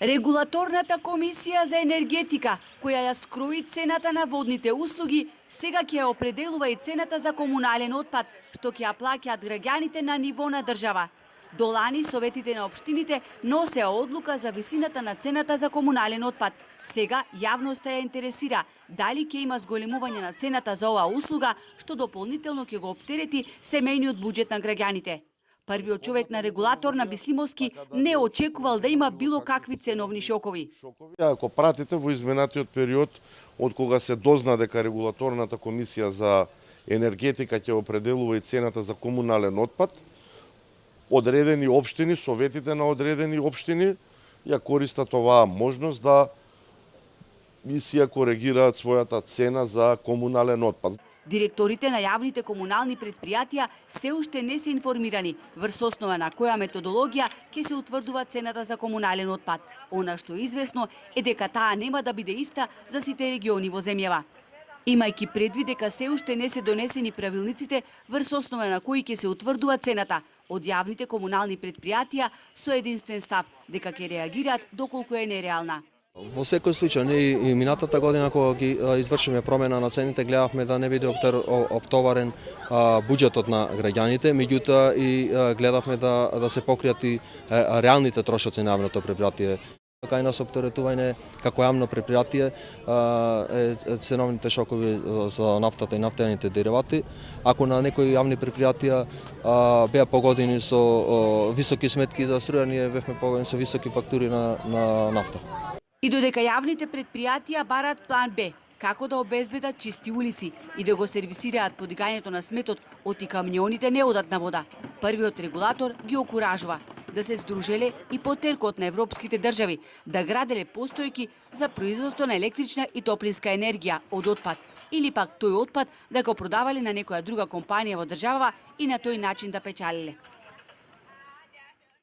Регулаторната комисија за енергетика, која ја скрои цената на водните услуги, сега ќе ја определува и цената за комунален отпад, што ќе ја плаќаат граѓаните на ниво на држава. До лани советите на општините носеа одлука за висината на цената за комунален отпад. Сега јавноста ја интересира дали ќе има зголемување на цената за оваа услуга, што дополнително ќе го оптерети семејниот буџет на граѓаните. Првиот човек на регулатор на Бислимовски не очекувал да има било какви ценовни шокови. Ако пратите во изминатиот период, од кога се дозна дека регулаторната комисија за енергетика ќе определува и цената за комунален отпад, одредени општини, советите на одредени општини ја користат оваа можност да си ја коригираат својата цена за комунален отпад. Директорите на јавните комунални предпријатија се уште не се информирани врз основа на која методологија ќе се утврдува цената за комунален отпад. Она што е известно е дека таа нема да биде иста за сите региони во земјава. Имајќи предвид дека се уште не се донесени правилниците врз основа на кои ќе се утврдува цената, од јавните комунални предпријатија со единствен став дека ќе реагираат доколку е нереална. Во секој случај, ние и минатата година кога ги извршиме промена на цените, гледавме да не биде оптоварен буџетот на граѓаните, меѓутоа и гледавме да се покријат и реалните трошоци на јавното предпријатие. Кај нас оптеретување како јавно предпријатие ценовните шокови за нафтата и нафтените деривати. Ако на некои јавни предпријатија беа погодени со високи сметки за струја, ние бевме погодени со високи фактури на нафта. И додека јавните предпријатија бараат план Б, како да обезбедат чисти улици и да го сервисираат подигањето на сметот, оти камионите не одат на вода. Првиот регулатор ги окуражува да се здружеле и по теркот на европските држави, да граделе постојки за производство на електрична и топлинска енергија од отпад, или пак тој отпад да го продавале на некоја друга компанија во државава и на тој начин да печалеле.